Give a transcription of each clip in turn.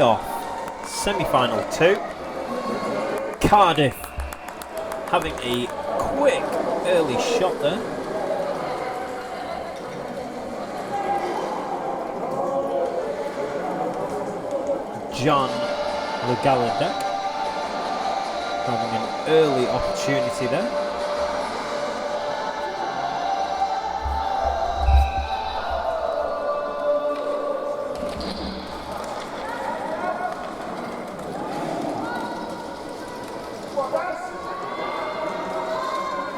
playoff semi-final 2. Cardiff having a quick early shot there. John Lugaladek having an early opportunity there.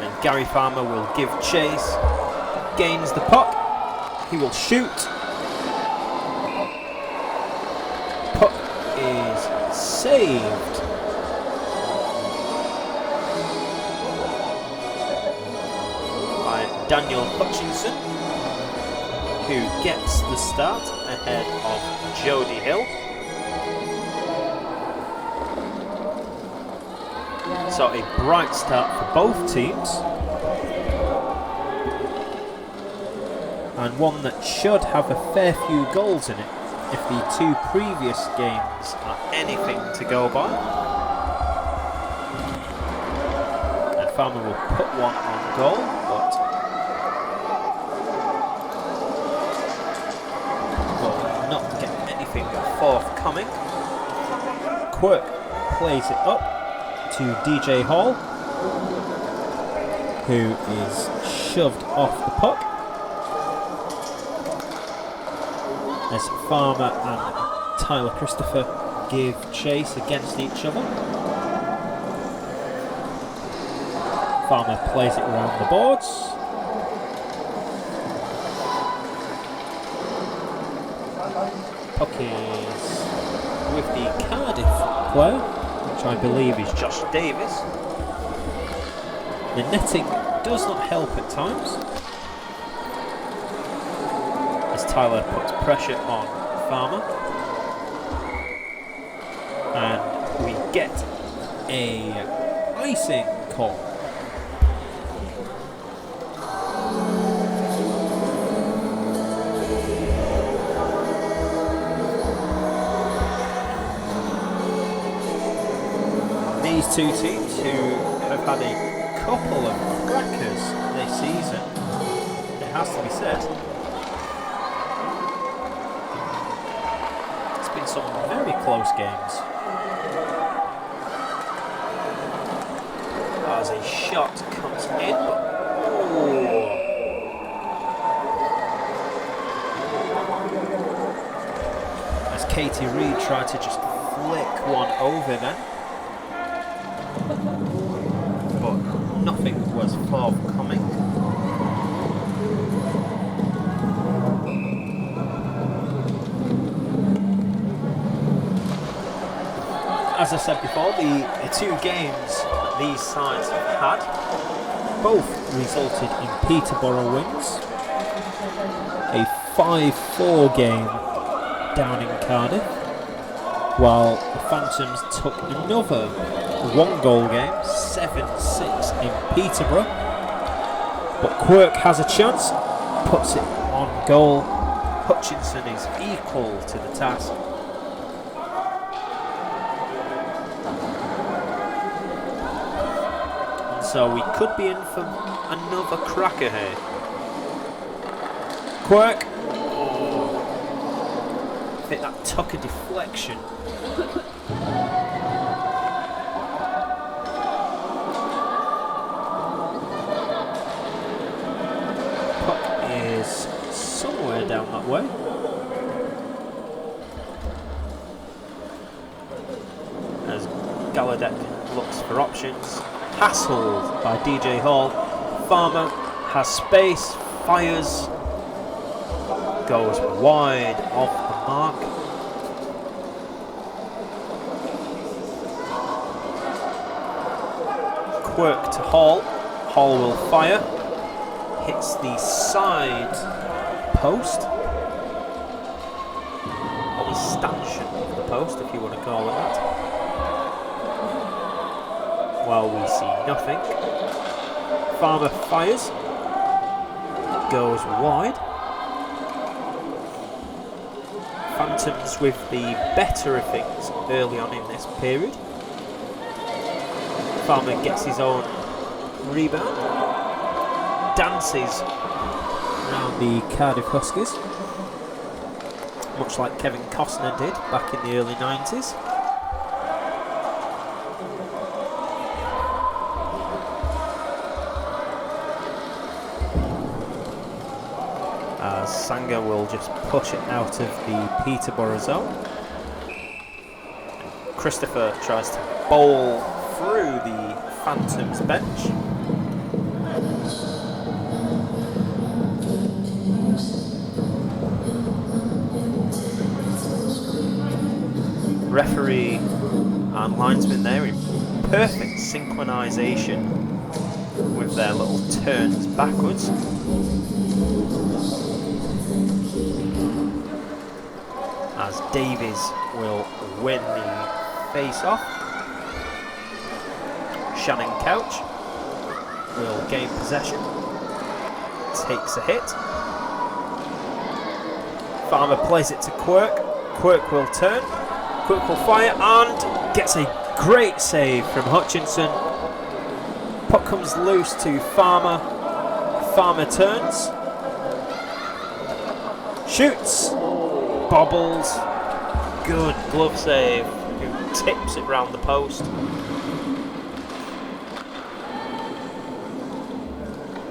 And Gary Farmer will give chase, gains the puck, he will shoot. Puck is saved. By Daniel Hutchinson, who gets the start ahead of Jody Hill. So a bright start for both teams, and one that should have a fair few goals in it if the two previous games are anything to go by. And Farmer will put one on goal, but will not get anything forthcoming. Quirk plays it up to DJ Hall, who is shoved off the puck as Farmer and Tyler Christopher give chase against each other. Farmer plays it around the boards. Puck is with the Cardiff player, which I believe is Josh Davis. The netting does not help at times, as Tyler puts pressure on Farmer, and we get a icing call. These two teams, who have had a couple of crackers this season, it has to be said, it's been some very close games. As a shot comes in, but as Katie Reid tried to just flick one over then, but nothing was forthcoming. As I said before, the two games these sides have had both resulted in Peterborough wins. A 5-4 game down in Cardiff, while the Phantoms took another one-goal game, 7-6 in Peterborough. But Quirk has a chance, puts it on goal. Hutchinson is equal to the task. And so we could be in for another cracker here. Quirk. I think that took a deflection. Puck is somewhere down that way. As Galadek looks for options. Hassled by DJ Hall. Farmer has space, fires, goes wide off the mark. Quirk to Hall. Hall will fire. Hits the side post, or the stanchion of the post, if you want to call it that. While we see nothing, Farmer fires, goes wide. Phantoms with the better of things early on in this period. Farmer gets his own rebound, dances around the Cardiff Huskies, much like Kevin Costner did back in the early 90s. As Sanger will just push it out of the Peterborough zone. Christopher tries to bowl through the Phantoms bench. Referee and linesman there in perfect synchronisation with their little turns backwards. As Davies will win the face-off. Shannon Couch will gain possession. Takes a hit. Farmer plays it to Quirk. Quirk will turn. Quirk will fire and gets a great save from Hutchinson. Puck comes loose to Farmer. Farmer turns. Shoots. Bobbles. Good glove save. Who tips it round the post.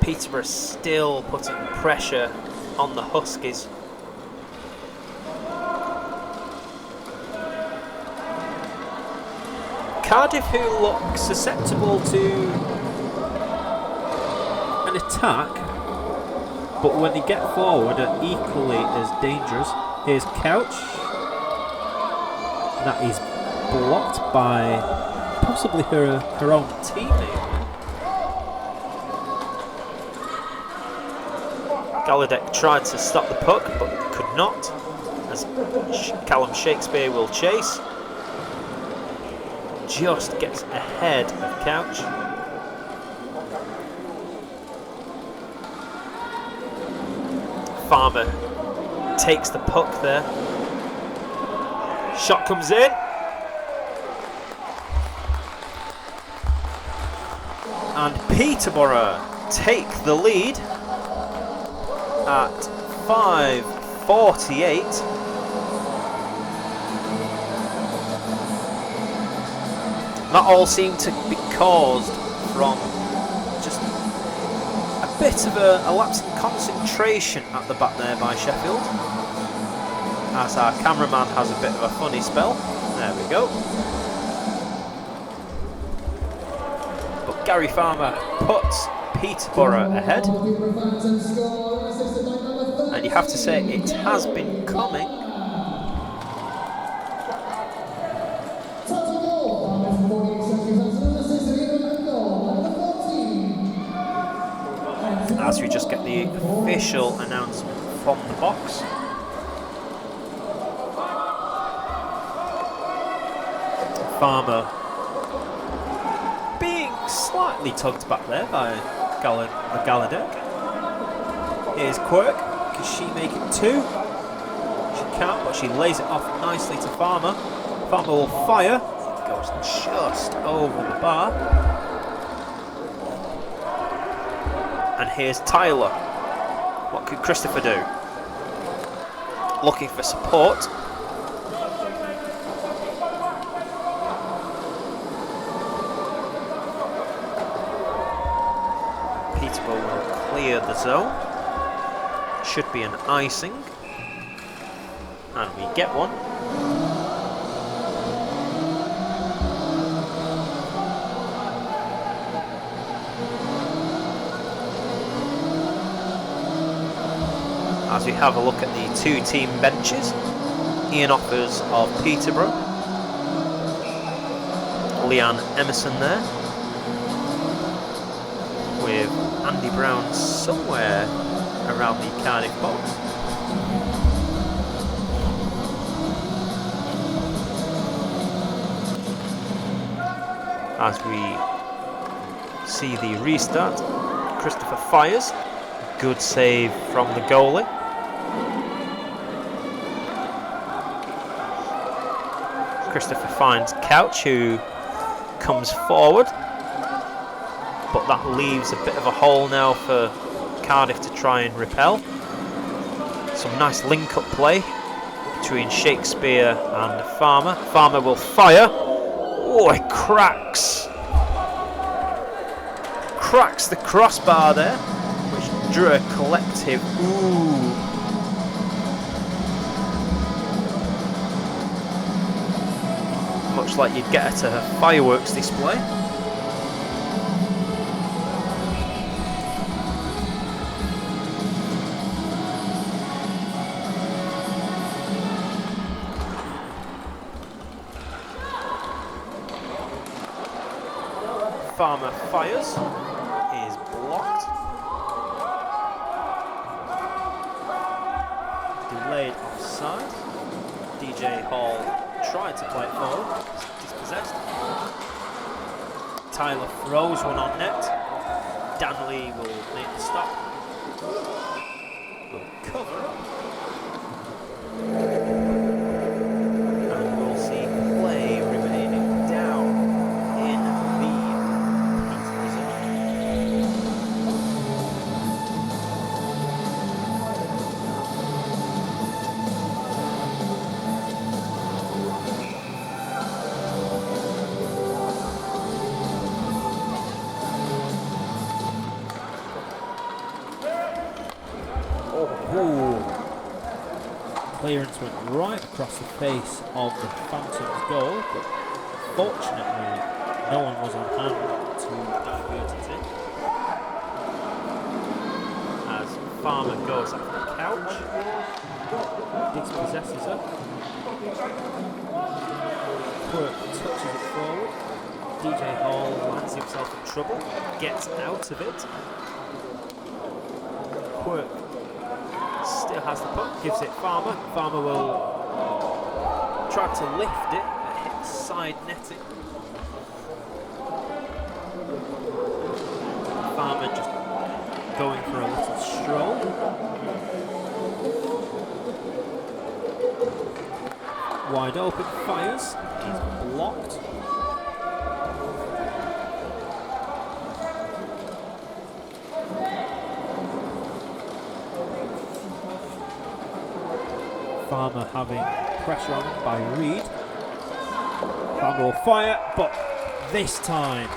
Peterborough still putting pressure on the Huskies. Cardiff, who look susceptible to an attack, but when they get forward are equally as dangerous. Here's Couch. That is blocked by possibly her own teammate. Galadek tried to stop the puck but could not, as Callum Shakespeare will chase. Just gets ahead of Couch. Farmer takes the puck there. Shot comes in. And Peterborough take the lead at 5:48. That all seemed to be caused from just a bit of a lapse in concentration at the back there by Sheffield. As our cameraman has a bit of a funny spell. There we go. But Gary Farmer puts Peterborough ahead. And you have to say it has been coming. As we just get the official announcement from the box. Farmer being slightly tugged back there by Galadek. Here's Quirk. Can she make it two? She can't, but she lays it off nicely to Farmer. Farmer will fire. It goes just over the bar. And here's Tyler. What could Christopher do? Looking for support. Peterborough will clear the zone. Should be an icing. And we get one. As we have a look at the two team benches, Ian Offers of Peterborough, Leanne Emerson there, with Andy Brown somewhere around the Cardiff box. As we see the restart, Christopher fires, good save from the goalie. Christopher finds Couch, who comes forward, but that leaves a bit of a hole now for Cardiff to try and repel. Some nice link-up play between Shakespeare and Farmer. Farmer will fire. Oh, it cracks the crossbar there, which drew a collective ooh. Much like you'd get at a fireworks display. Farmer fires, is blocked. Delayed offside. DJ Hall tried to play it forward, dispossessed. Tyler throws one on net. Danley will make the stop. Will cover up. And we'll see play remaining down in the Peterborough zone. Clearance went right across the face of the Phantom's goal, but fortunately no one was on hand to divert it in. As Farmer goes up the Couch, dispossesses her. Quirk touches it forward. DJ Hall lands himself in trouble, gets out of it. Quirk still has the puck, gives it Farmer. Farmer will try to lift it, but hits side netting. Farmer just going for a little stroll. Wide open, fires, he's blocked. Farmer having pressure on him by Reed. Farmer will fire, but this time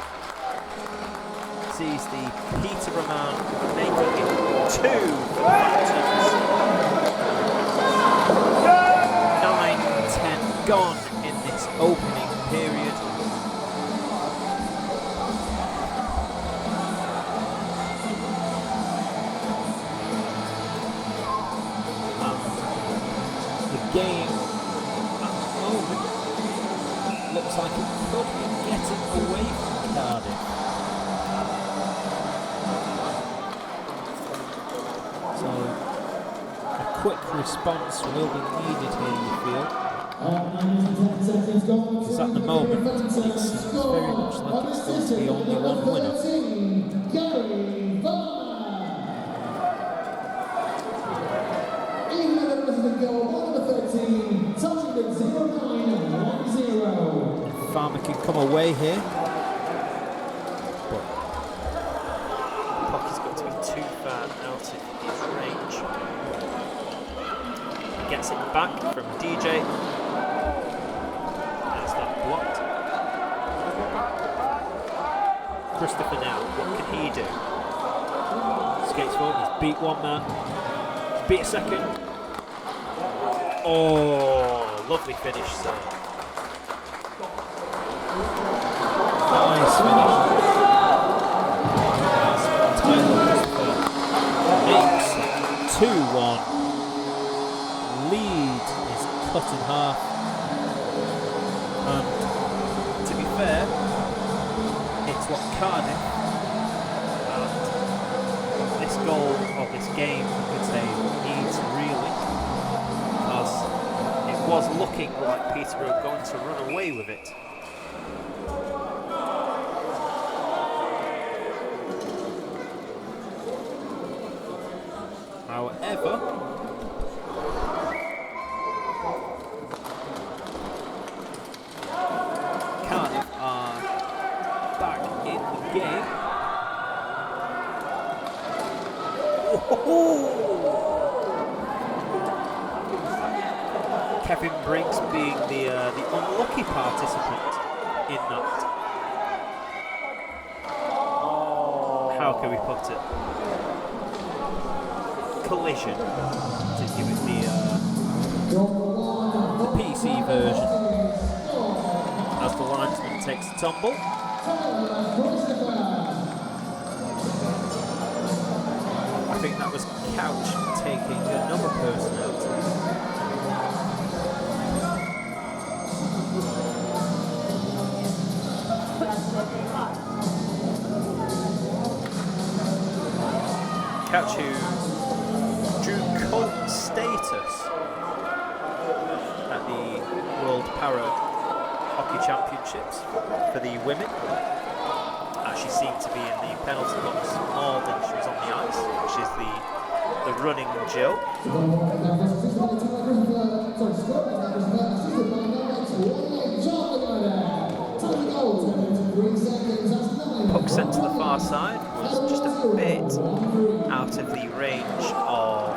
sees the Peterborough man making it 2 for the Phantoms. 9-10 gone in this opening period. Game at the moment looks like it could be getting away from Cardiff. So a quick response will be needed here, you feel? Because at the moment it seems very much like it's going to be only one winner. Farmer can come away here, but the puck has got to be too far out of his range. He gets it back from DJ. There's that blocked. Christopher now, what can he do? Skates forward, he's beat one man, he's beat a second. Oh, lovely finish, sir. Nice finish. Tyler makes 2-1. Lead is cut in half. And to be fair, it's what Cardiff and this goal of this game, you could say, needs really. Because it was looking like Peterborough were going to run away with it. However, game. Oh! Kevin Briggs being the unlucky participant in that. How can we put it? Collision, to give it the PC version. As the linesman takes the tumble. I think that was Couch taking another person out. Couch who drew cult status at the World Para Hockey Championships for the women. She seemed to be in the penalty box more than she was on the ice, which is the running joke. Puck sent to the far side was just a bit out of the range of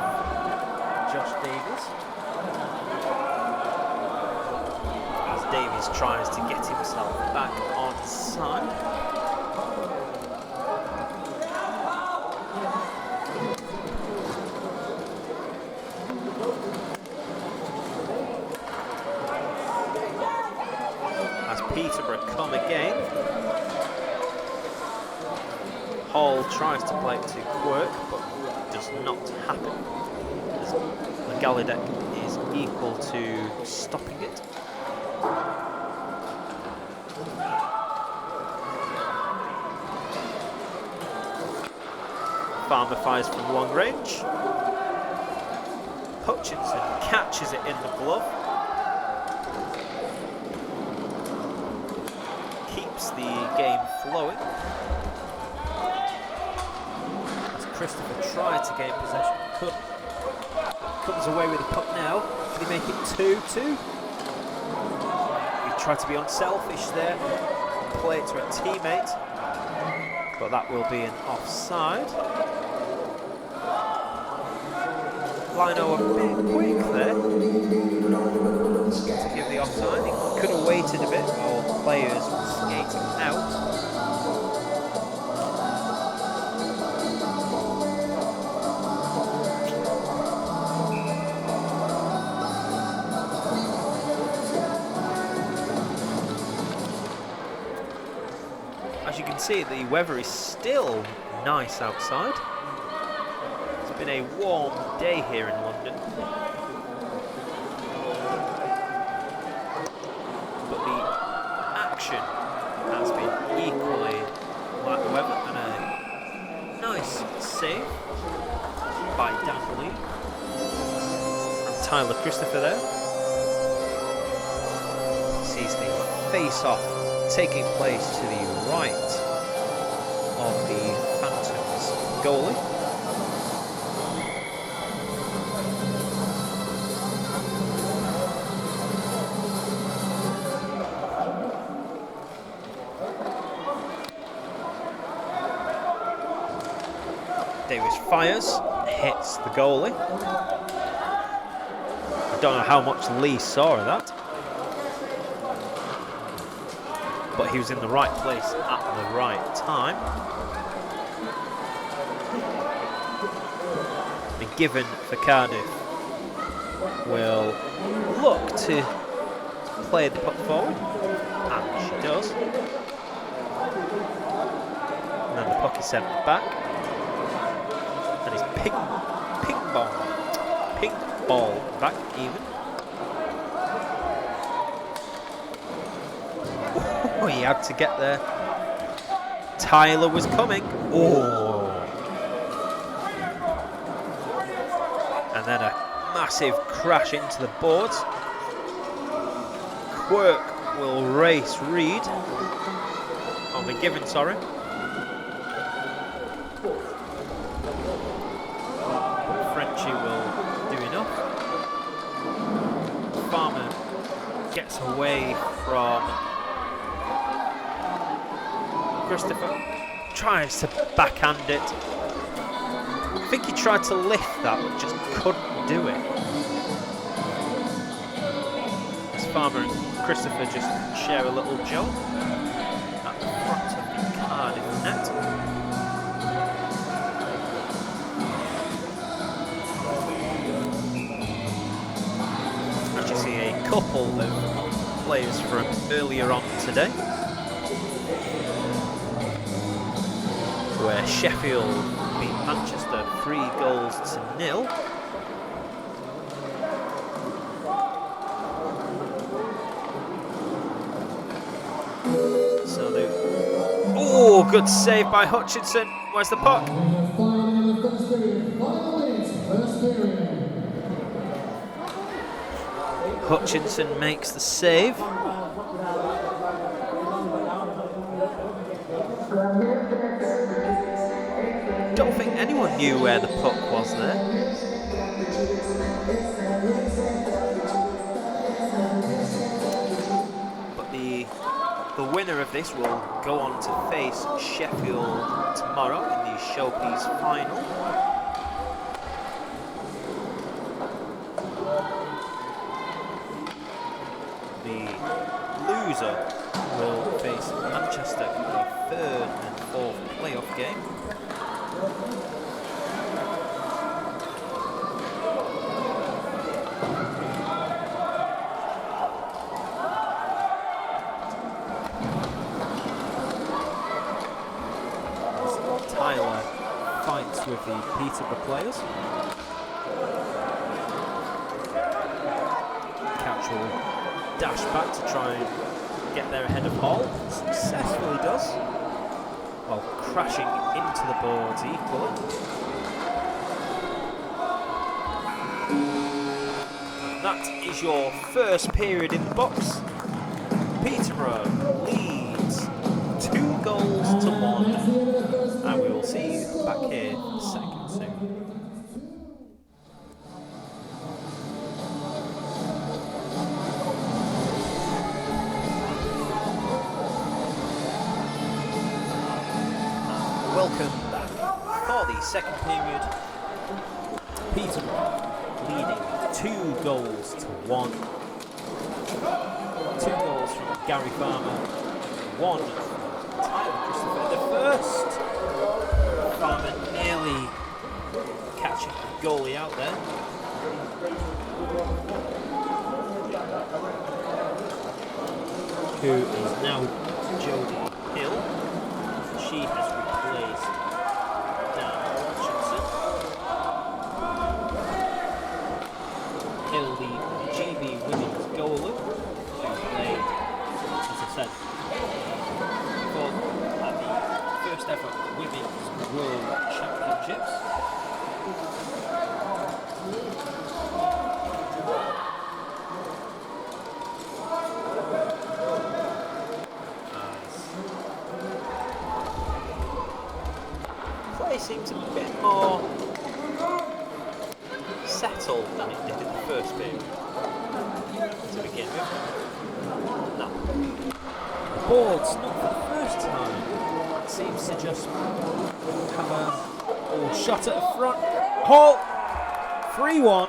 Josh Davies. As Davies tries to get himself back on side. Peterborough come again. Hall tries to play it to Quirk, but does not happen. As Galadek is equal to stopping it. Farmer fires from long range. Hutchinson catches it in the glove. The game flowing as Christopher tried to gain possession, couldn't. Comes away with the puck now. Can he make it 2-2? He tried to be unselfish there, play it to a teammate, but that will be an offside. Lino a bit quick there to give the offside. He could have waited a bit while players were skating out. As you can see, the weather is still nice outside. It's been a warm day here in London. But the action has been equally like the weather, and a nice save by Dan Lee from Tyler Christopher there. Sees a face-off taking place to the right of the Phantoms goalie. Davis fires, hits the goalie. I don't know how much Lee saw of that, but he was in the right place at the right time. McGiven for Cardiff will look to play the puck forward, and she does. And then the puck is sent back. And he's ping ball back even. Oh, he had to get there. Tyler was coming. Oh. And then a massive crash into the boards. Quirk will race Reed. Oh, McGiven, sorry. Gets away from Christopher. tries to backhand it. I think he tried to lift that, but just couldn't do it. As Farmer and Christopher just share a little joke at the front of the Cardiff net. As you see a couple of players from earlier on today, where Sheffield beat Manchester 3-0. So oh, good save by Hutchinson. Where's the puck? Hutchinson makes the save. Don't think anyone knew where the puck was there. But the winner of this will go on to face Sheffield tomorrow in the Showpiece final. The loser will face Manchester in the 3rd and 4th playoff game. Tyler fights with the Peterborough players. Couch will dash back to try and get there ahead of Hall. Successfully does, while crashing into the boards equally. That is your first period in the box. Peterborough leads 2-1, and we will see you back here second soon. Welcome back for the second period. Peterborough leading 2-1. 2 goals from Gary Farmer, 1 from Tyler Christopher. The first, Farmer nearly catching the goalie out there. Who is now Jodie Hill. She has replaced Dan Hutchinson. Hill, the GB women's goalie, who played, as I said, for the first ever Women's World Championships. Play seems a bit more settled than it did in the first period to begin with. No. The boards, not for the first time, seems to just have a shot at the front. Hall! 3-1.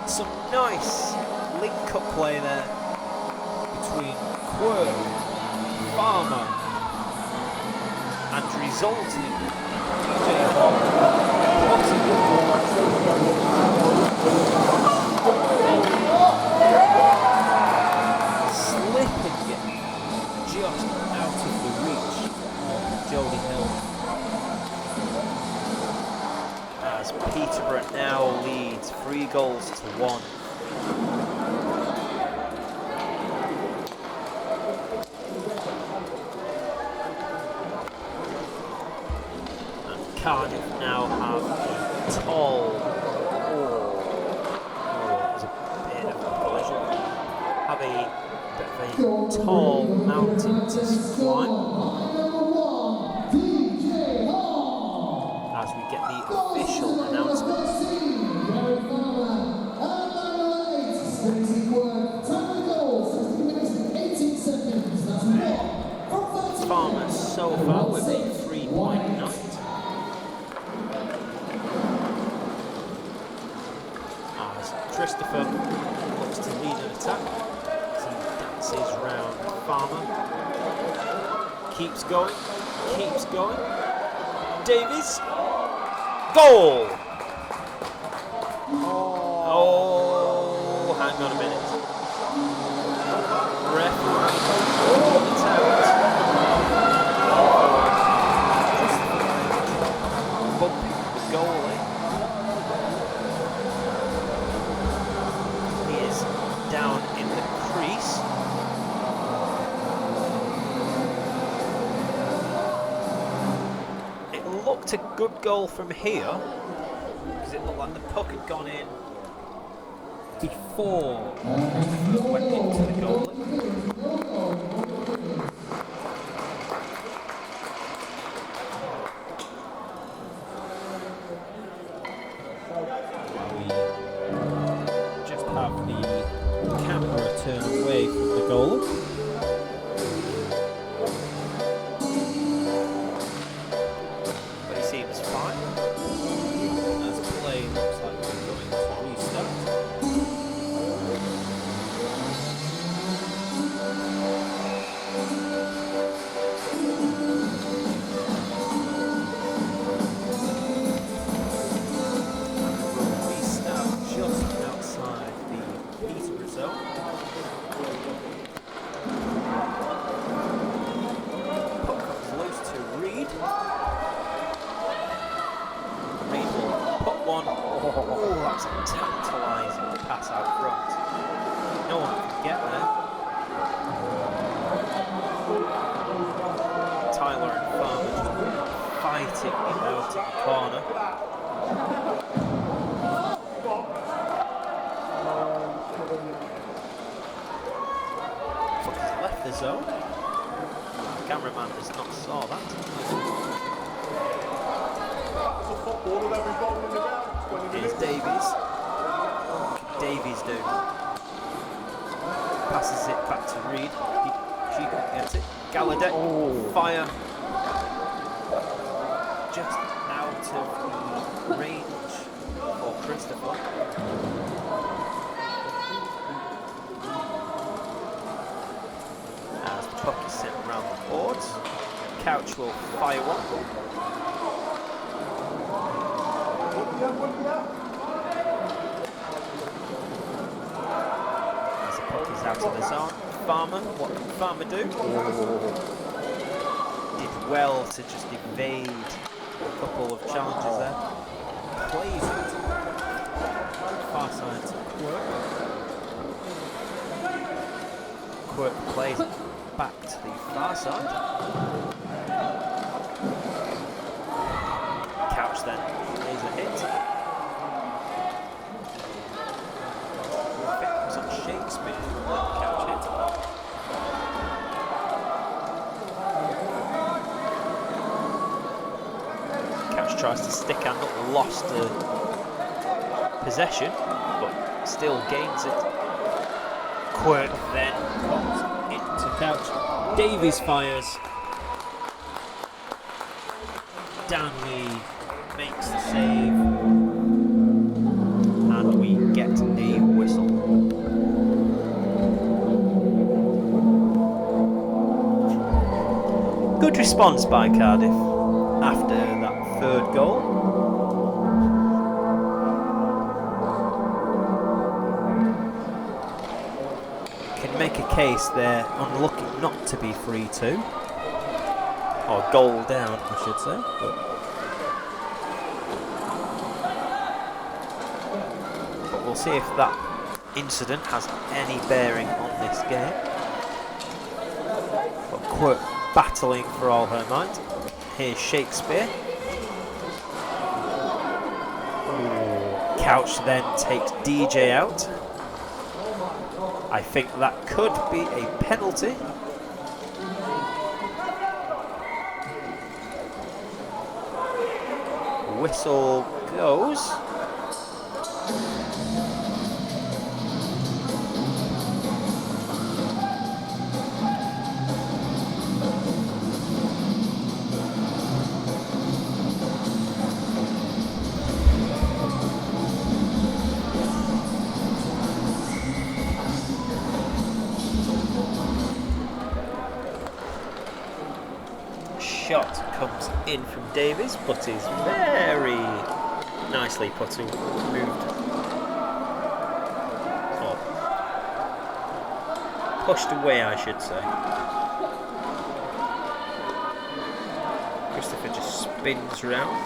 Some nice link-up play there between Quirk, Farmer, and resulting DJ Hall slipping it just out of the reach of Jodie Hill. As Peterborough now leads 3-1. Cardiff now have a tall, there's a bit of a collision, have a bit of a tall mountain to climb as we get the official announcement. so far with a 3.9. As Christopher looks to lead an attack, as he dances round Farmer. Keeps going, keeps going. Davies, goal! Oh, hang on a minute. Referee, it's out. Bumping the goalie. He is down in the crease. It looked a good goal from here, because it looked like the puck had gone in before Christopher went into the goalie. We just have the camera turn away from the goalie. But he seems fine. As play looks like we're going to restart. Just outside the Peterborough zone. Puck comes loose to Reed. Reed will put one. Oh, that's a tantalising pass out front. No one can get there. Tyler and Farmer just fighting it out in the corner. Left the zone. The cameraman does not saw that. Here's Davies. Davies do. Passes it back to Reed. She couldn't get it. Gallaudet, fire. Just out of the range for Christopher. Puck is sent around the boards. Couch will fire one. As the puck is out of the zone. Farmer, what can Farmer do? Did well to just evade a couple of challenges there. Plays it. Far side to Quirk. Quirk plays it back to the far side. Couch then lays a hit. I think it was on Shakespeare who let Couch hit. Couch tries to stick handle, lost the possession, but still gains it. Quirk then comes into Couch. Davies fires. Danley makes the save. And we get a whistle. Good response by Cardiff after that third goal. Make a case they're unlucky not to be 3-2 or goal down, I should say. But we'll see if that incident has any bearing on this game. But Quirk battling for all her might. Here's Shakespeare. Couch then takes DJ out. I think that could be a penalty. Whistle goes. shot comes in from Davies, but is very nicely put to moved. Or pushed away, I should say. Christopher just spins round.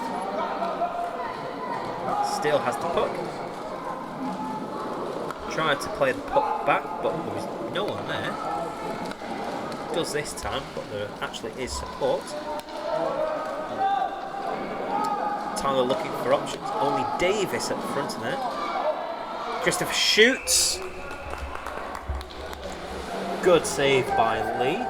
Still has the puck. Tried to play the puck back, but there was no one there. Does this time, but there actually is support. Tyler looking for options. Only Davis at the front of there. Christopher shoots. Good save by Lee.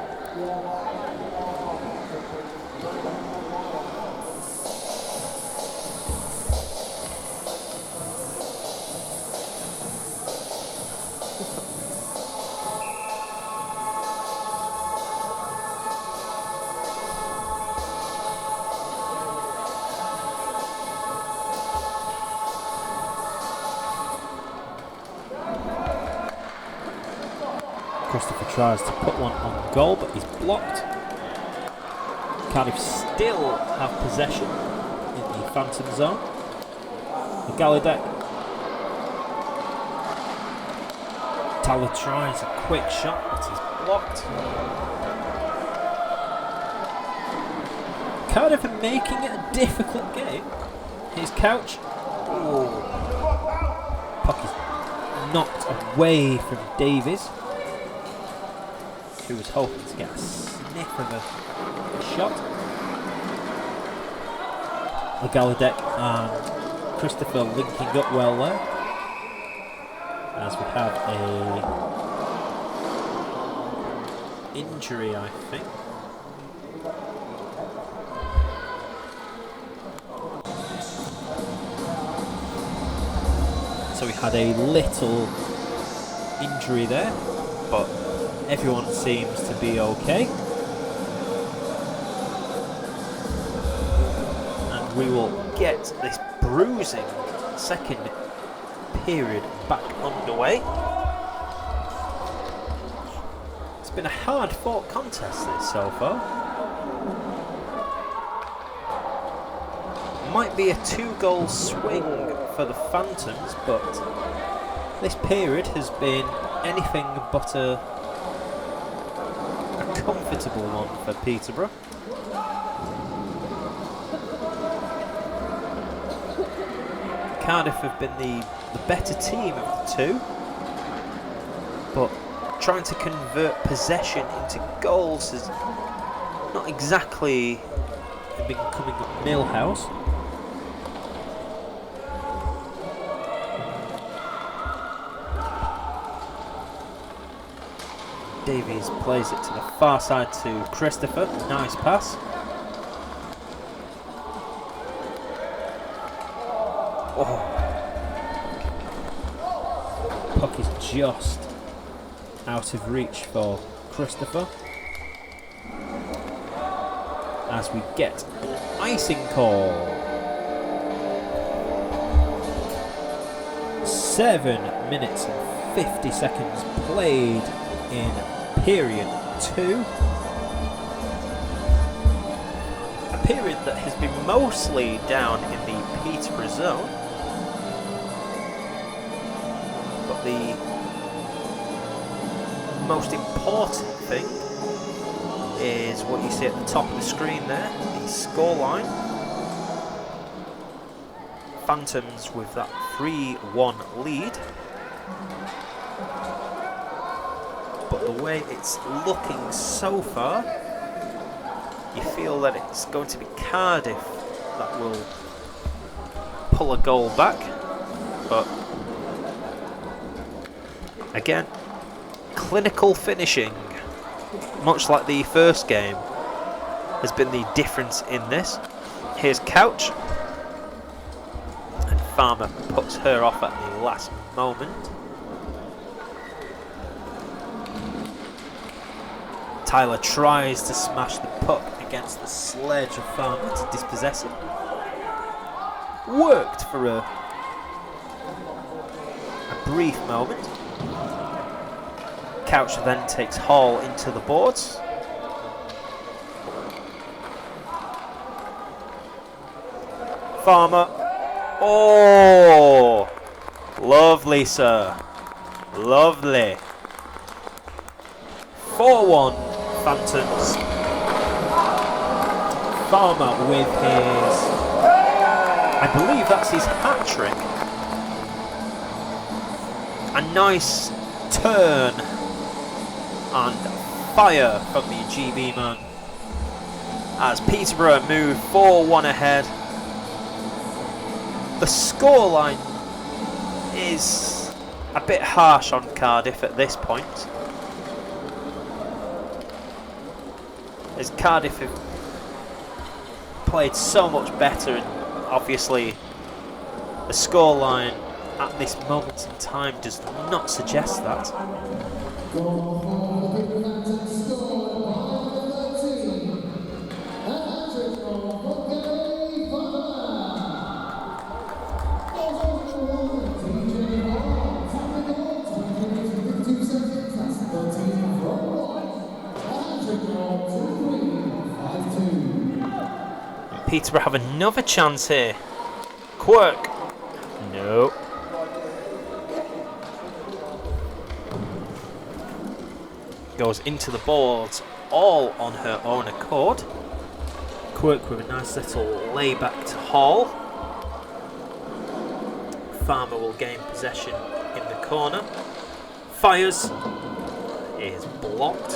Christopher tries to put one on goal, but he's blocked. Cardiff still have possession in the Phantom zone. The Gallaudet. Tyler tries a quick shot, but he's blocked. Cardiff are making it a difficult game. Here's Couch. Oh. Puck is knocked away from Davies, who was hoping to get a sniff of a shot. The Gallaudet and Christopher linking up well there, as we have a injury, I think. So we had a little injury there, but everyone seems to be okay. And we will get this bruising second period back underway. It's been a hard-fought contest this so far. Might be a 2-goal swing for the Phantoms, but this period has been anything but a comfortable one for Peterborough. Cardiff have been the better team of the two, but trying to convert possession into goals has not exactly been coming up Millhouse. Davies plays it to the far side to Christopher. Nice pass. Oh. Puck is just out of reach for Christopher, as we get an icing call. 7 minutes and 50 seconds played in period 2. A period that has been mostly down in the Peterborough zone, but the most important thing is what you see at the top of the screen there, the scoreline. Phantoms with that 3-1 lead. But the way it's looking so far, you feel that it's going to be Cardiff that will pull a goal back. But again, clinical finishing, much like the first game, has been the difference in this. Here's Couch, and Farmer puts her off at the last moment. Tyler tries to smash the puck against the sledge of Farmer to dispossess it. Worked for a brief moment. Couch then takes Hall into the boards. Farmer. Oh, lovely, sir. Lovely. 4-1 Phantoms. Farmer with his, I believe that's his hat trick. A nice turn and fire from the GB man as Peterborough move 4-1 ahead. The scoreline is a bit harsh on Cardiff at this point, as Cardiff have played so much better, and obviously the scoreline at this moment in time does not suggest that. Peterborough have another chance here. Quirk. No. Goes into the boards all on her own accord. Quirk with a nice little layback to Hall. Farmer will gain possession in the corner. Fires. Is blocked.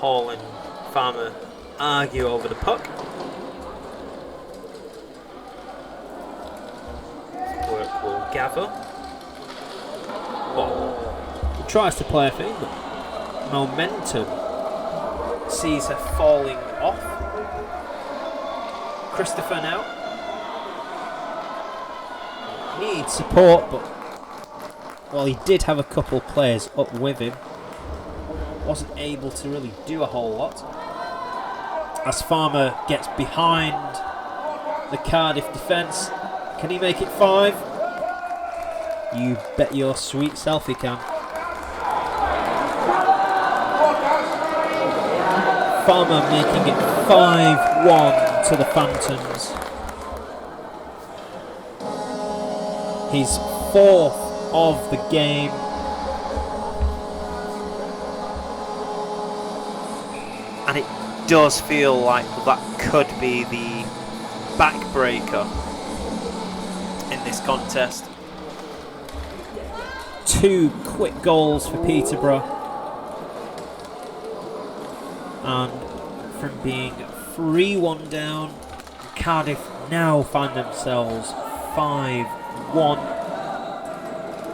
Hall and Farmer argue over the puck. Quirk will gather. Ball. he tries to play a thing, but momentum Sees her falling off. Christopher now. needs support, but well, he did have a couple players up with him. Wasn't able to really do a whole lot. As Farmer gets behind the Cardiff defence, can he make it 5? You bet your sweet self he can. Farmer making it 5-1 to the Phantoms. His 4th of the game. And it does feel like that could be the backbreaker in this contest. 2 quick goals for Peterborough, and from being 3-1 down, Cardiff now find themselves 5-1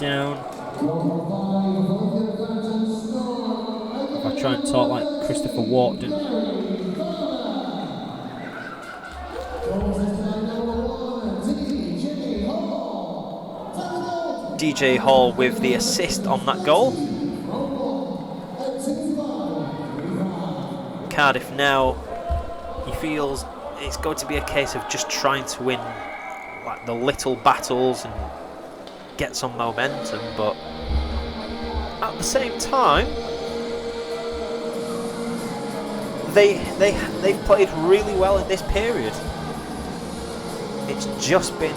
down. If I try and talk like Christopher Wharton. DJ Hall with the assist on that goal. Cardiff now, he feels it's going to be a case of just trying to win like the little battles and get some momentum, but at the same time they've played really well in this period. It's just been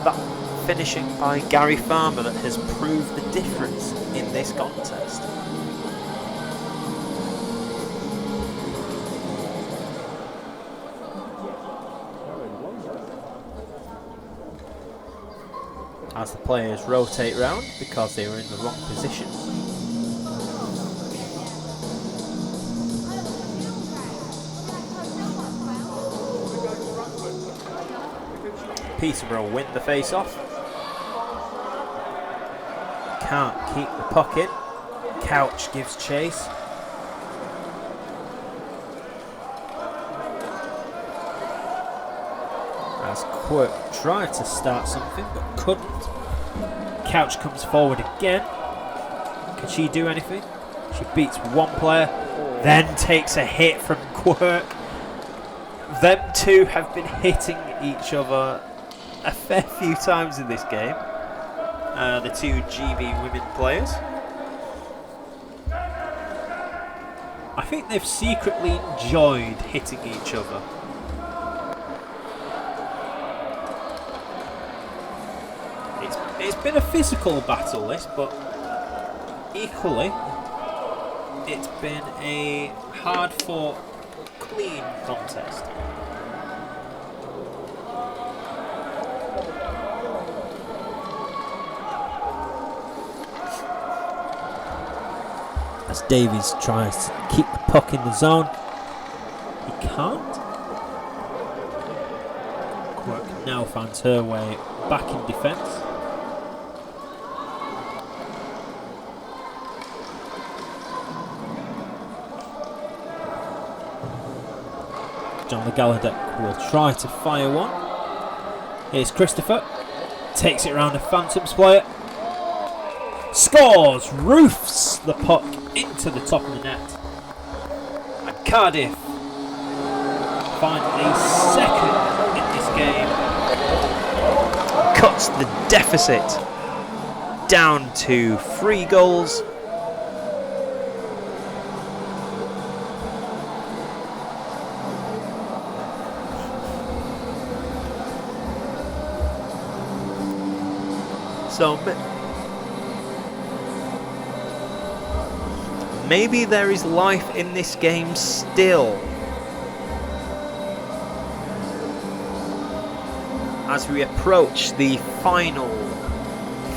that finishing by Gary Farmer that has proved the difference in this contest. As the players rotate round because they were in the wrong position. Peterborough win the face-off. Can't keep the puck in. Couch gives chase. As Quirk tried to start something but couldn't. Couch comes forward again. Can she do anything? She beats one player, then takes a hit from Quirk. Them two have been hitting each other a fair few times in this game. The two GB women players. I think they've secretly enjoyed hitting each other. It's been a physical battle, this, but equally, it's been a hard-fought, clean contest. As Davies tries to keep the puck in the zone, he can't. Quirk now finds her way back in defence. John Galadek will try to fire one. Here's Christopher. Takes it around a Phantoms player. Scores! Roofs the puck into the top of the net. And Cardiff find a second in this game. Cuts the deficit down to 3 goals. So maybe there is life in this game still, as we approach the final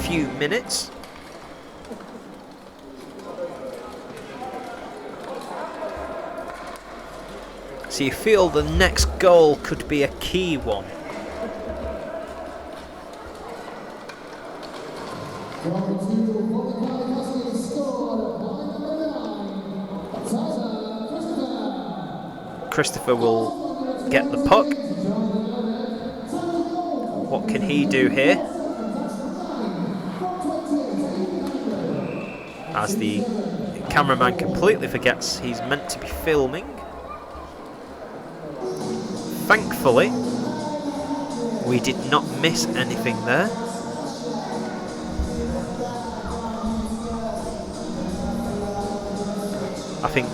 few minutes. So you feel the next goal could be a key one. Christopher will get the puck. What can he do here? As the cameraman completely forgets he's meant to be filming. Thankfully, we did not miss anything there. I think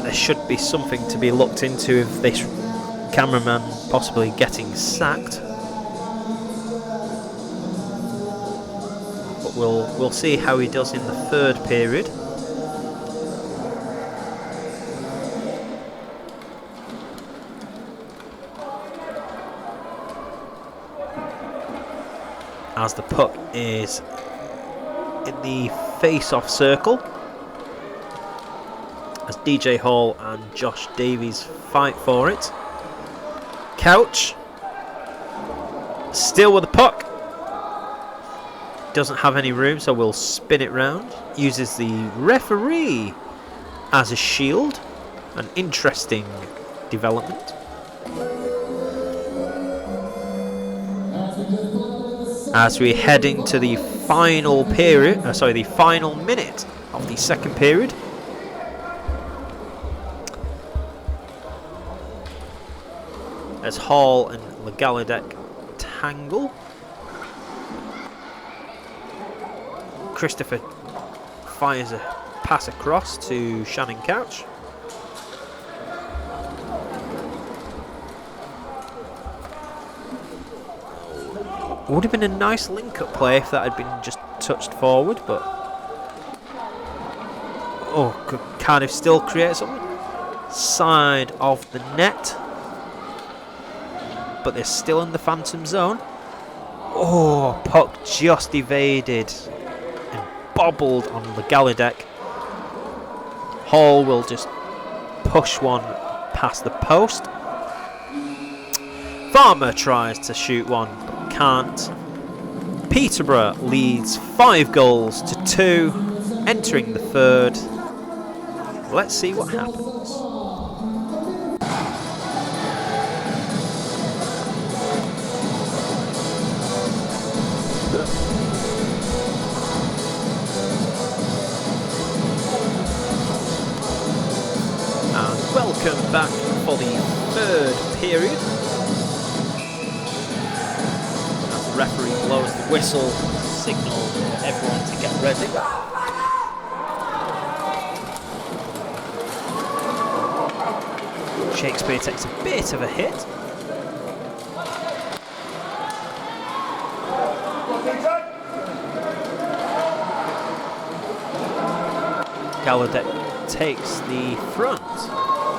there should be something to be looked into if this cameraman possibly getting sacked. But we'll see how he does in the third period. As the puck is in the face-off circle, as DJ Hall and Josh Davies fight for it. Couch still with the puck, doesn't have any room, so we'll spin it round. Uses the referee as a shield. An interesting development. As we head into the final period, the final minute of the second period. As Hall and Galadek tangle. Christopher fires a pass across to Shannon Couch. Would have been a nice link-up play if that had been just touched forward, but could Cardiff still create something? Side of the net, but they're still in the Phantom zone. Oh, puck just evaded and bobbled on the Galadek. Hall will just push one past the post. Farmer tries to shoot one, but can't. Peterborough leads 5 goals to 2, entering the third. Let's see what happens. And welcome back for the third period. As the referee blows the whistle, signal for everyone to get ready. Shakespeare takes a bit of a hit. Gallaudet takes the front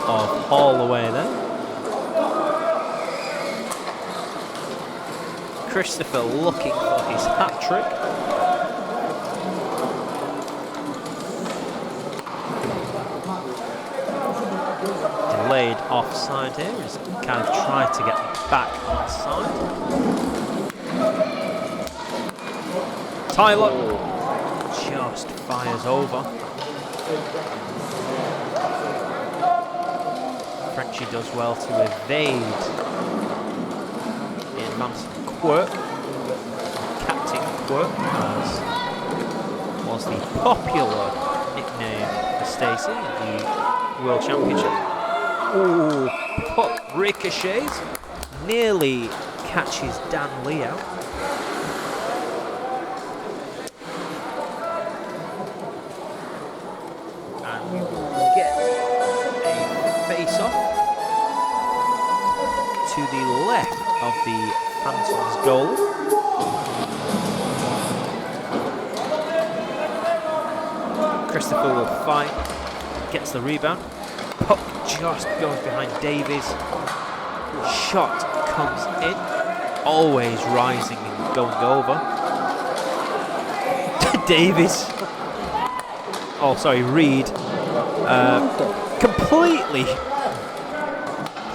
of all the way there. Christopher looking for his hat-trick. Delayed offside here as kind of tried to get back onside. Tyler just fires over. Frenchie does well to evade the advancing Quirk. Captain Quirk, as was the popular nickname for Stacey in the World Championship. Ooh, puck ricochets, nearly catches Dan Lee out. And we will get a face-off to the left of the Phantoms goal. Christopher will fight, gets the rebound. Puck just goes behind Davies. Shot comes in, always rising and going over. Davies. Oh, sorry, Reed. Completely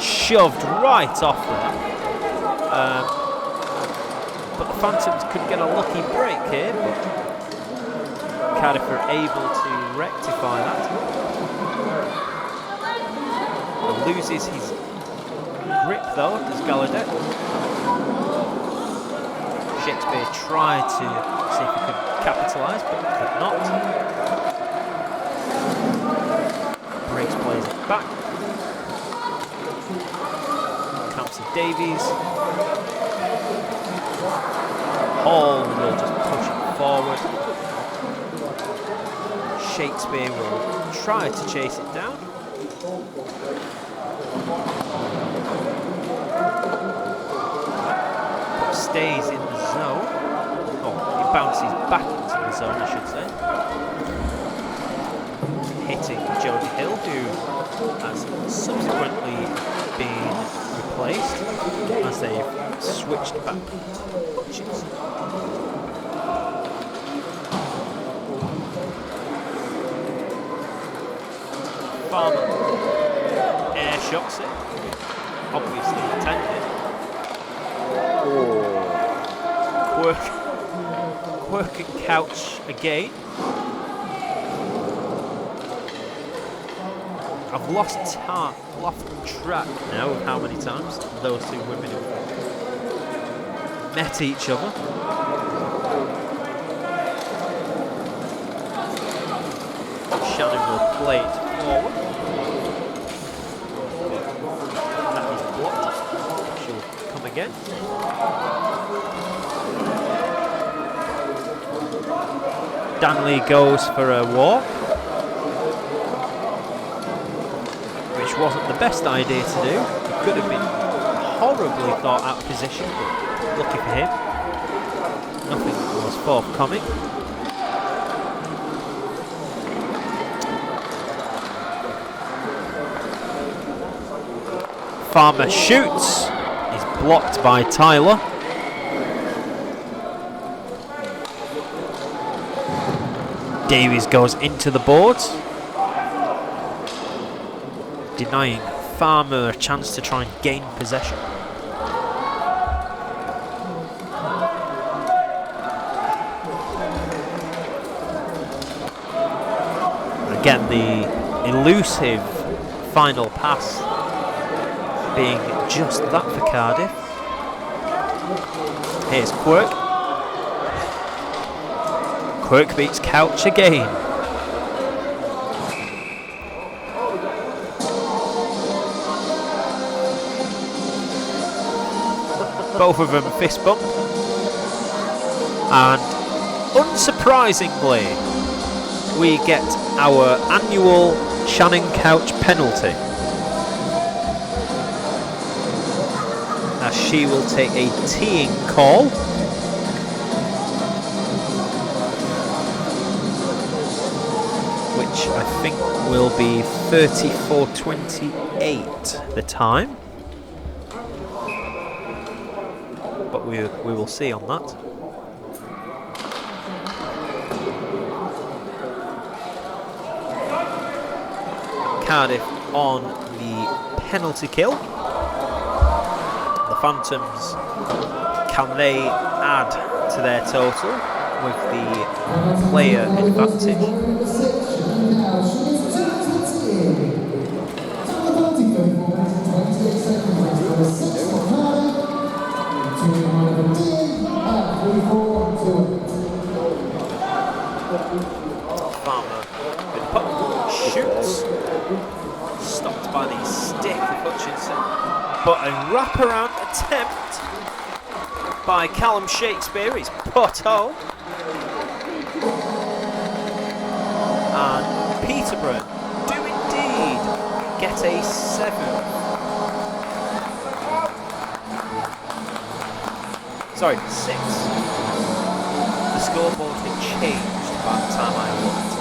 shoved right off there. But the Phantoms could get a lucky break here, but Cardiff are able to rectify that. Loses his grip though, does Gallaudet. Shakespeare tried to see if he could capitalise, but could not. Briggs plays it back. Comes to Davies. Hall will just push it forward. Shakespeare will try to chase it down. But stays in the zone. Oh, he bounces back into the zone, I should say. Hitting Jody Hill, who has subsequently been replaced as they've switched back punches. Farmer air shots it, obviously intended. Quirk and Couch again. I've lost track now of how many times those two women have met each other. Shannon will play it forward. That is blocked. She'll come again. Danley goes for a walk, which wasn't the best idea to do. It could have been horribly thought out position, but lucky for him, nothing was forthcoming. Farmer shoots, is blocked by Tyler. Davies goes into the boards, denying Farmer a chance to try and gain possession. Again, the elusive final pass being just that for Cardiff. Here's Quirk. Quirk beats Couch again. Both of them fist bump. And unsurprisingly, we get our annual Shannon Couch penalty, as she will take a teeing call. which I think will be 34:28 the time. But we will see on that. Cardiff on the penalty kill. The Phantoms, can they add to their total with the player advantage? Farmer with the puck, shoots, stopped by the stick of Hutchinson, but a wraparound attempt by Callum Shakespeare. He's put home, and Peterborough do indeed get a 7. Sorry, 6. The scoreboard had changed by the time I looked.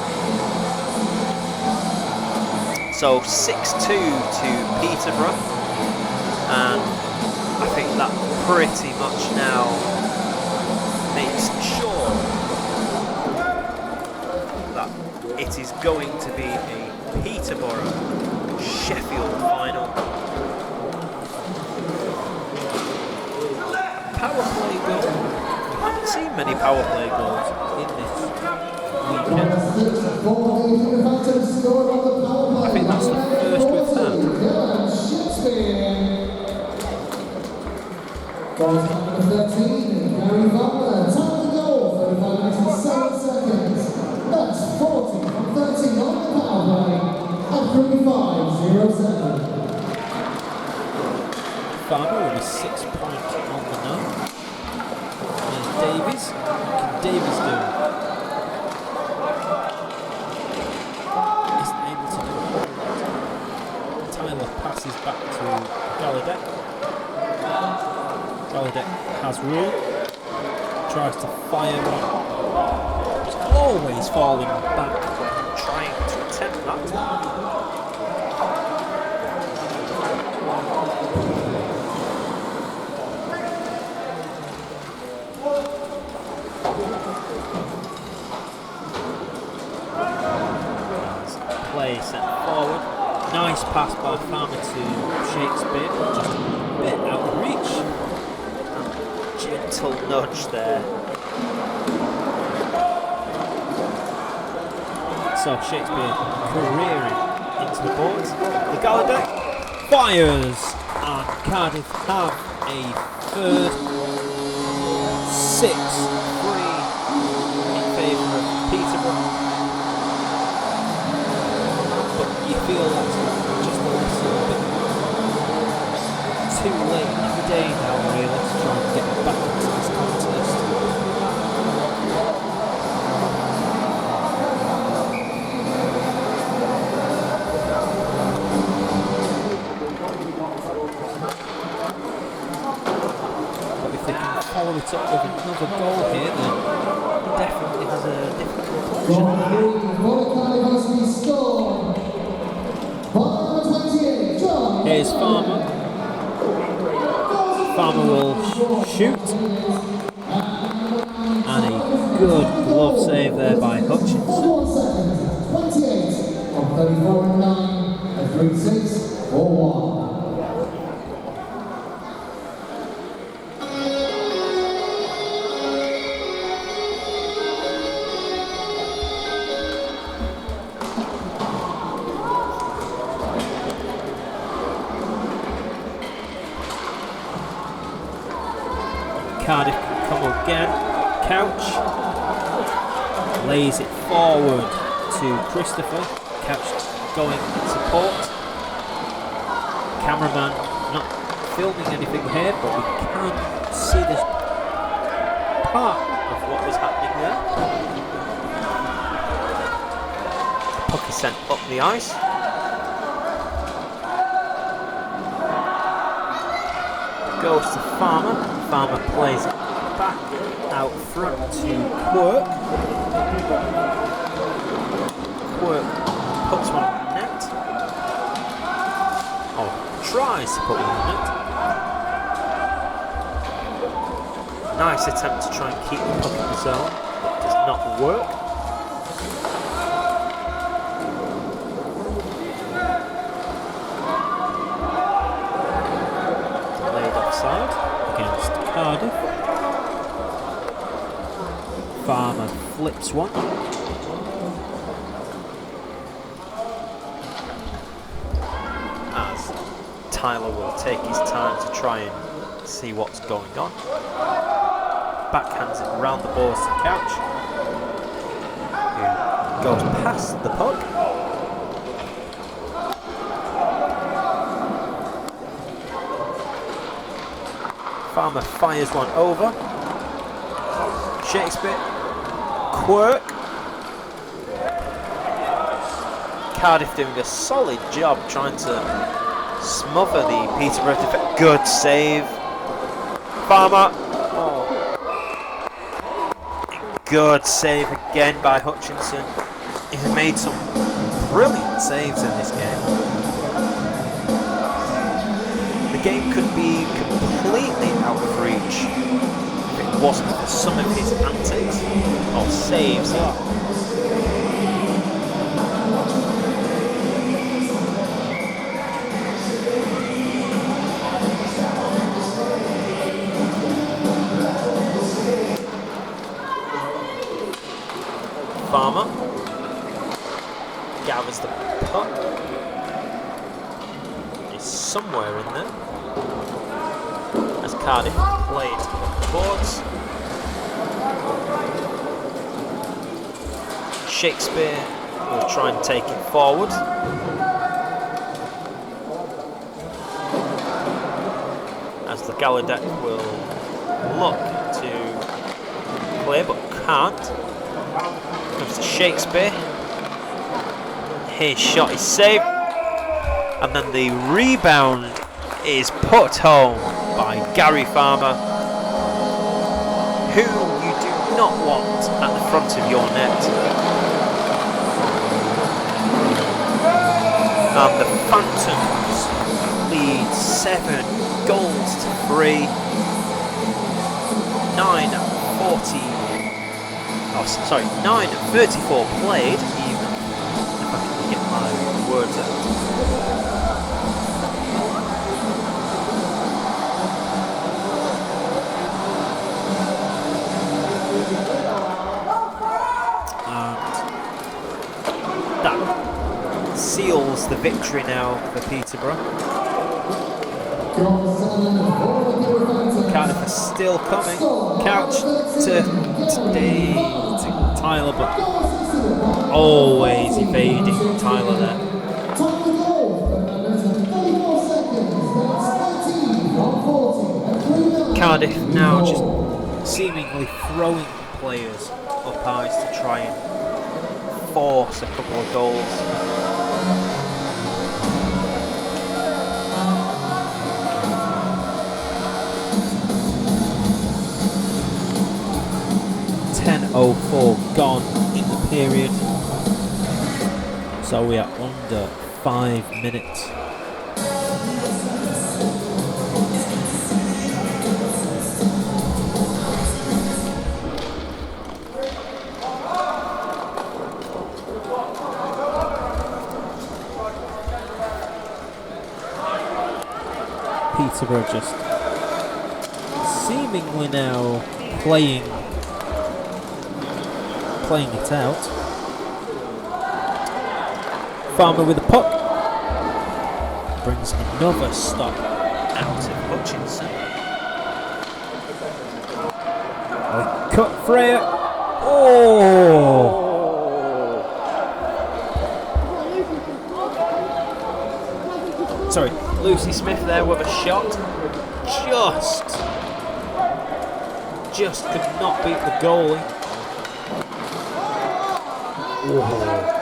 So 6-2 to Peterborough, and I think that pretty much now makes sure that it is going to be a Peterborough-Sheffield final. Power play goal. We haven't seen many power play goals in this weekend. I think that's the first we've had. Goal number 13, Gary Butler. Time to goal, 35 minutes and 7 seconds. That's 40 from 13 on the power play at 35:07. Farmer with a 6 point on the night. Here's Davies. What can Davies do? Isn't able to do it. Tyler passes back to Gallaudet. Gallaudet has rule. Tries to fire one. He's always falling back, Trying to attempt that. play set forward. Nice pass by Farmer to Shakespeare, just a bit out of reach. Gentle nudge there. So Shakespeare careering into the boards. The Gallaudet fires, and Cardiff have a third 6-3 in favour of Peterborough. But you feel that's just a little bit too late in the day now, really, to try and get back into this contest. Follow it up with another goal here, then definitely has a different conclusion. Here's Farmer. Farmer will shoot. And a good glove save there by Hutchinson. 28 on 34-9 at 3-6-4-1. Cardiff can come again. Couch lays it forward to Christopher. Couch going in support. Cameraman not filming anything here, but we can see this part of what was happening there. Puck is sent up the ice. Goes to Farmer. Farmer plays it back out front to Quirk. Quirk tries to put one on it. Nice attempt to try and keep the puck in the zone, but does not work. Delayed offside against Cardiff. Farmer flips one. As Tyler will take his time to try and see what's going on. Backhands it around the boards to Couch, who goes past the puck. Farmer fires one over. Shakespeare, Quirk. Cardiff doing a solid job trying to smother the Peterborough defence. Good save. Farmer. Oh. Good save again by Hutchinson. He's made some brilliant saves in this game. The game could be completely out of reach if it wasn't for some of his antics or saves. Farmer gathers the puck. It's somewhere in there. As Cardiff played the boards. Shakespeare will try and take it forward. As the Gallaudet will look to clear but can't. Comes to Shakespeare. His shot is saved. And then the rebound is put home by Gary Farmer, who you do not want at the front of your net. And the Phantoms lead 7 goals to 3. 9:34 played, even, if I can get my words out. And that seals the victory now for Peterborough. Cardiff are still coming. Couch to Tyler, but always evading Tyler there. Cardiff now just seemingly throwing players up ice to try and force a couple of goals. .04 gone in the period, so we are under 5 minutes. Peterborough just seemingly now playing it out. Farmer with the puck. Brings another stop out of Hutchinson. Cut Freya. Oh! Sorry, Lucy Smith there with a shot. Just could not beat the goalie. Whoa.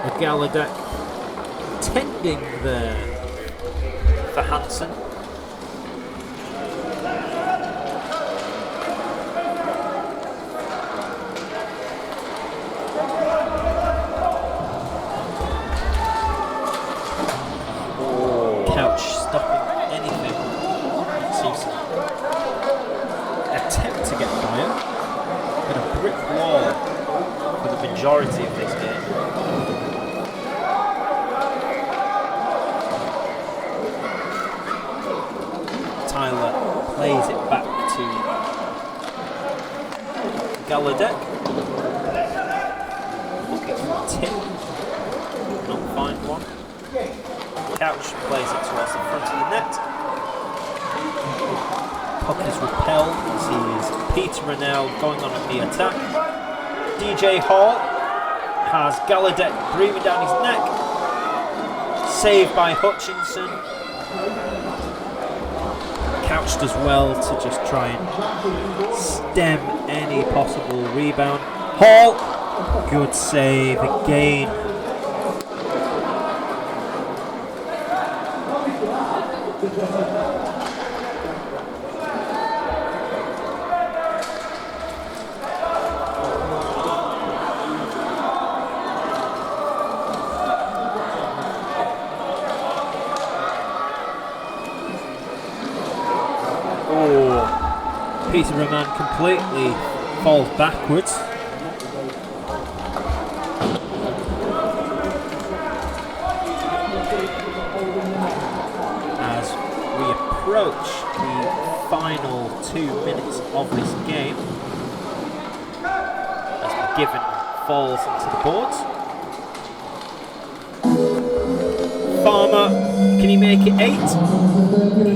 The Gallaudet tending there for Hansen. brick wall for the majority of this game. Tyler plays it back to Gallaudet. Looking for a tip. Not find one. Couch plays it towards the front of the net. Puck is repelled as he is Peterborough now going on the attack. DJ Hall has Gallaudet breathing down his neck. Saved by Hutchinson. Couch does well to just try and stem any possible rebound. Hall, good save again. Peterborough man completely falls backwards. As we approach the final 2 minutes of this game, as McGiven falls into the boards. Farmer, can he make it 8?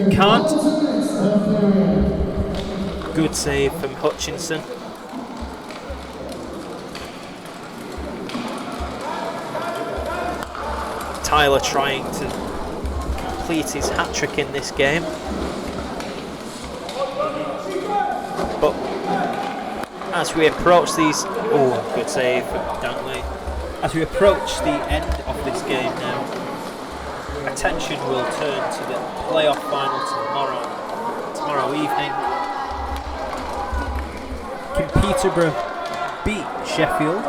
He can't. Good save from Hutchinson. Tyler trying to complete his hat-trick in this game. But as we approach these... Oh, good save from Dantley. As we approach the end of this game now, attention will turn to the playoff final tomorrow evening. Can Peterborough beat Sheffield?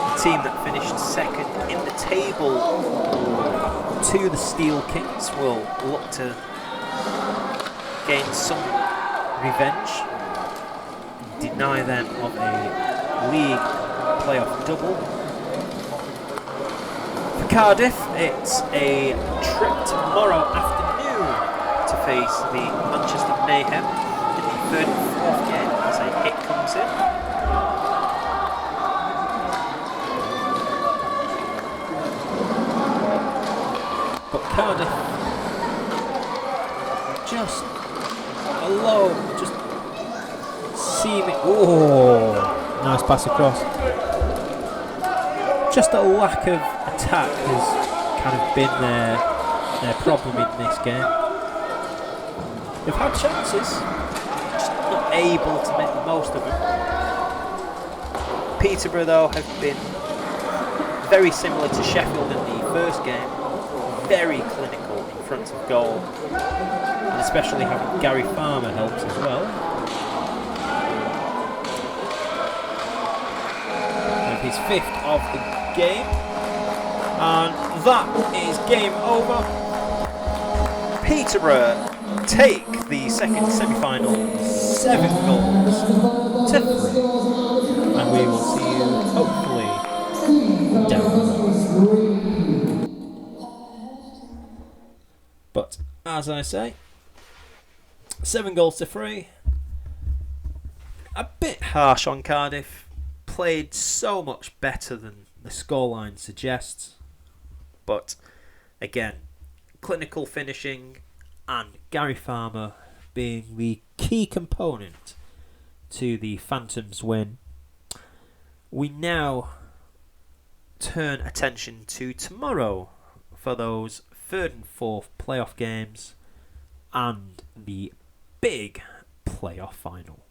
The team that finished second in the table to the Steel Kings will look to gain some revenge, deny them of a league playoff double. For Cardiff, it's a trip tomorrow afternoon to face the Manchester Mayhem in the 3rd and 4th game as a hit comes in. But Cardiff just alone, just seeming... Oh, nice pass across. Just a lack of attack has kind of been their problem in this game. They've had chances, just not able to make the most of them. Peterborough, though, have been very similar to Sheffield in the first game, very clinical in front of goal, and especially having Gary Farmer helps as well. And his 5th of the game, and that is game over. Peterborough take the second semi-final 7 goals to 3, and we will see you hopefully down the road. But as I say, 7 goals to 3, a bit harsh on Cardiff, played so much better than the scoreline suggests, but again, clinical finishing and Gary Farmer being the key component to the Phantoms win. We now turn attention to tomorrow for those 3rd and 4th playoff games and the big playoff final.